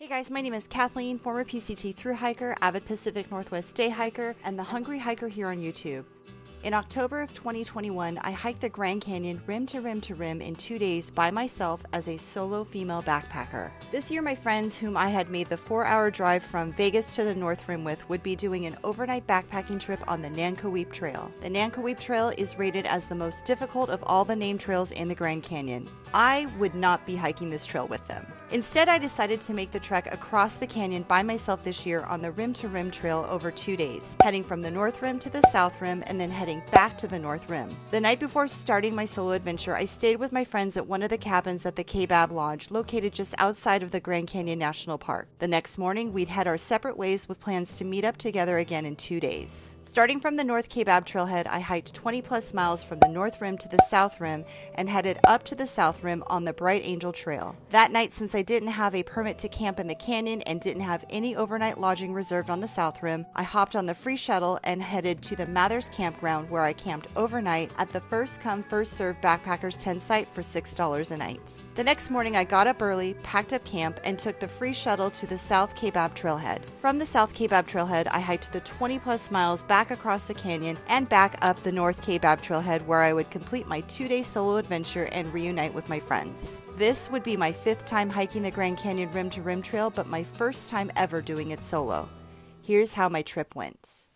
Hey guys, my name is Kathleen, former PCT thru hiker, avid Pacific Northwest day hiker, and the Hungry Hiker here on YouTube. In October of 2021, I hiked the Grand Canyon rim to rim to rim in 2 days by myself as a solo female backpacker. This year, my friends whom I had made the 4-hour drive from Vegas to the North Rim with would be doing an overnight backpacking trip on the Nankoweap Trail. The Nankoweap Trail is rated as the most difficult of all the named trails in the Grand Canyon. I would not be hiking this trail with them. Instead, I decided to make the trek across the canyon by myself this year on the Rim to Rim Trail over 2 days, heading from the North Rim to the South Rim and then heading back to the North Rim. The night before starting my solo adventure, I stayed with my friends at one of the cabins at the Kebab Lodge, located just outside of the Grand Canyon National Park. The next morning, we'd head our separate ways with plans to meet up together again in 2 days. Starting from the North Kebab Trailhead, I hiked 20 plus miles from the North Rim to the South Rim and headed up to the South Rim on the Bright Angel Trail. That night, since I didn't have a permit to camp in the canyon and didn't have any overnight lodging reserved on the South Rim, I hopped on the free shuttle and headed to the Mathers campground, where I camped overnight at the first come first served backpackers tent site for $6 a night. The next morning I got up early, packed up camp, and took the free shuttle to the South Kebab Trailhead. From the South Kebab Trailhead, I hiked the 20 plus miles back across the canyon and back up the North Kebab Trailhead, where I would complete my 2-day solo adventure and reunite with my friends. This would be my 5th time hiking the Grand Canyon Rim to Rim Trail, but my first time ever doing it solo. Here's how my trip went.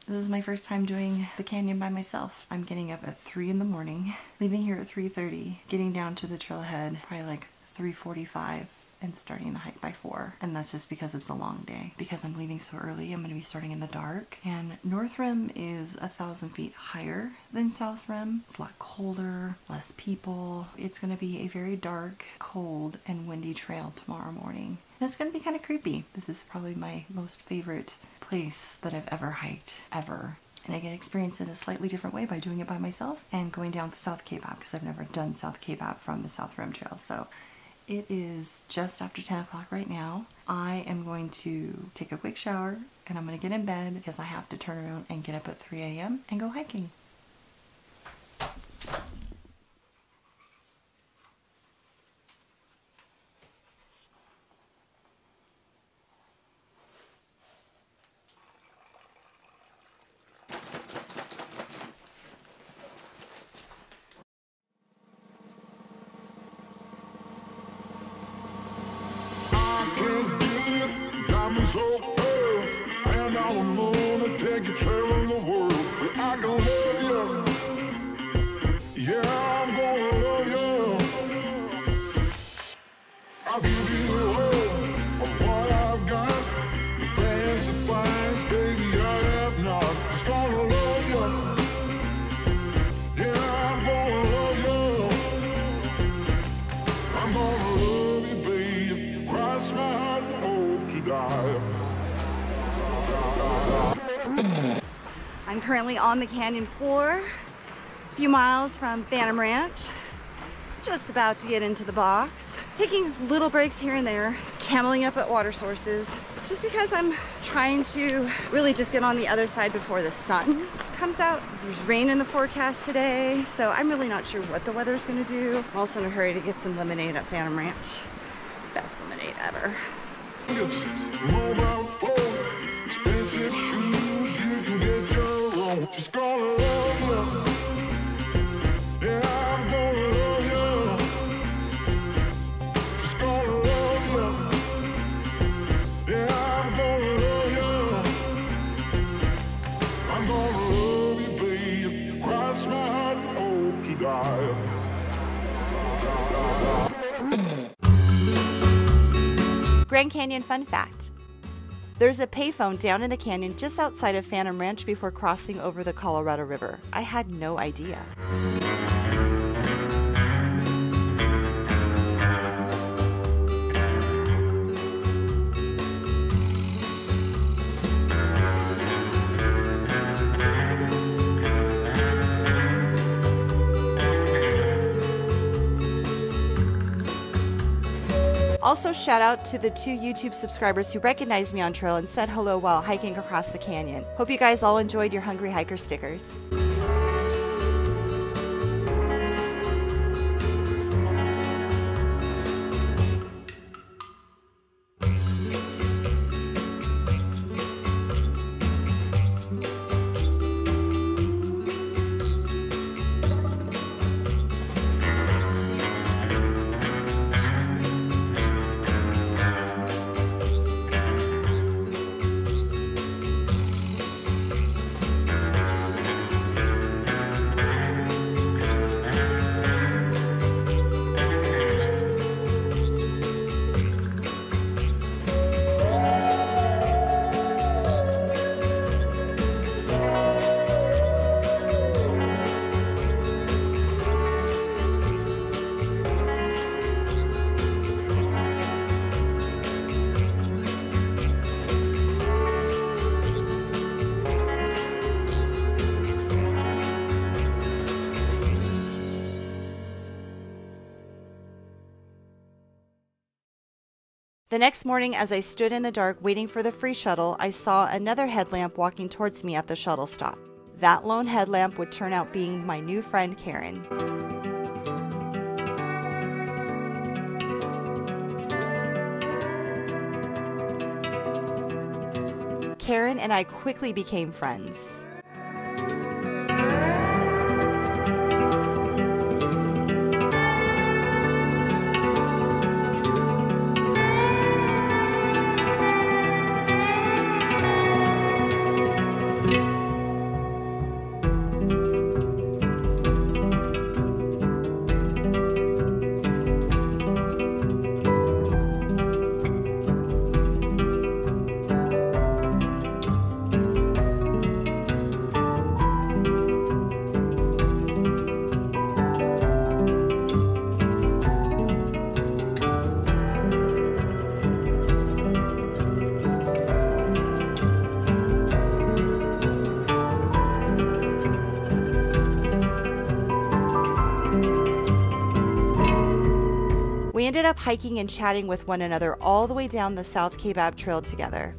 This is my first time doing the canyon by myself. I'm getting up at 3 in the morning, leaving here at 3:30, getting down to the trailhead probably like 3:45, and starting the hike by 4. And that's just because it's a long day. Because I'm leaving so early, I'm going to be starting in the dark. And North Rim is 1,000 feet higher than South Rim. It's a lot colder, less people. It's going to be a very dark, cold, and windy trail tomorrow morning. And it's going to be kind of creepy. This is probably my most favorite place that I've ever hiked, ever. And I get to experience it a slightly different way by doing it by myself and going down the South Kebab, because I've never done South Kebab from the South Rim Trail. So it is just after 10 o'clock right now. I am going to take a quick shower and I'm going to get in bed because I have to turn around and get up at 3 a.m. and go hiking. So close, and I don't wanna take you traveling the world, but I can love you. Yeah, I'm gonna love you. I'll give you all of what I've got. The fancy finds, baby, I have not. Just gonna love you. Yeah, I'm gonna love you. I'm gonna love you, baby. Cross my heart and hope to die. I'm currently on the canyon floor, a few miles from Phantom Ranch, just about to get into the box. Taking little breaks here and there, cameling up at water sources, just because I'm trying to really just get on the other side before the sun comes out. There's rain in the forecast today, so I'm really not sure what the weather's gonna do. I'm also in a hurry to get some lemonade at Phantom Ranch. Best lemonade ever. Mobile phone, expensive shoes, you can get your own. Just gonna love you. Yeah, I'm gonna love you. Just gonna love you. Yeah, I'm gonna love you. I'm gonna love you, babe. Cross my heart and hope to die. Grand Canyon fun fact. There's a payphone down in the canyon just outside of Phantom Ranch before crossing over the Colorado River. I had no idea. Also, shout out to the 2 YouTube subscribers who recognized me on trail and said hello while hiking across the canyon. Hope you guys all enjoyed your Hungry Hiker stickers. next morning, as I stood in the dark waiting for the free shuttle, I saw another headlamp walking towards me at the shuttle stop. That lone headlamp would turn out being my new friend Karen. Karen and I quickly became friends. We ended up hiking and chatting with one another all the way down the South Kaibab Trail together.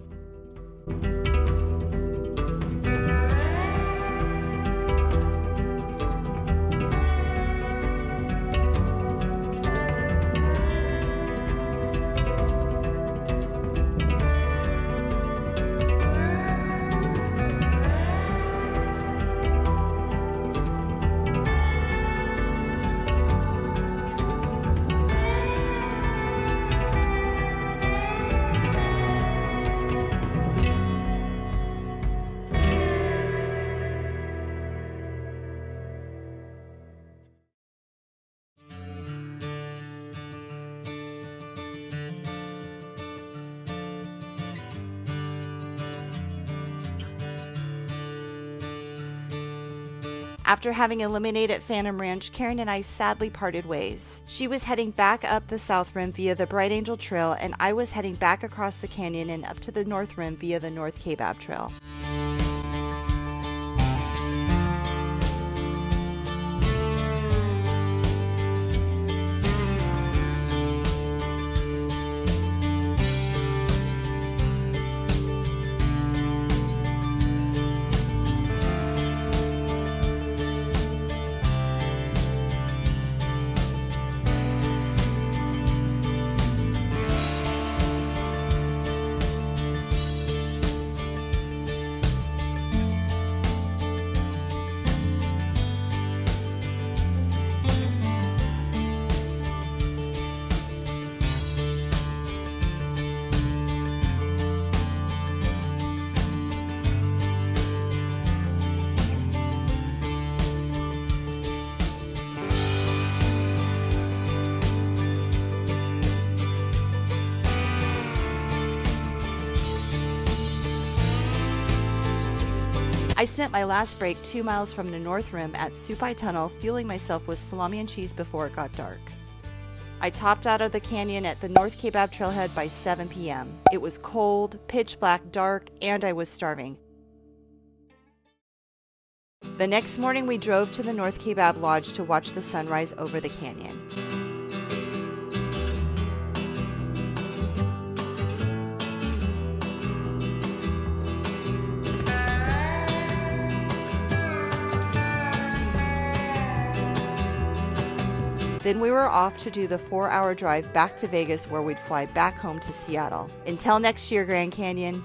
After having eliminated Phantom Ranch, Karen and I sadly parted ways. She was heading back up the South Rim via the Bright Angel Trail, and I was heading back across the canyon and up to the North Rim via the North Kaibab Trail. I spent my last break 2 miles from the North Rim at Supai Tunnel, fueling myself with salami and cheese before it got dark. I topped out of the canyon at the North Kaibab Trailhead by 7 p.m. It was cold, pitch black, dark, and I was starving. The next morning we drove to the North Kaibab Lodge to watch the sunrise over the canyon. Then we were off to do the 4-hour drive back to Vegas, where we'd fly back home to Seattle. Until next year, Grand Canyon.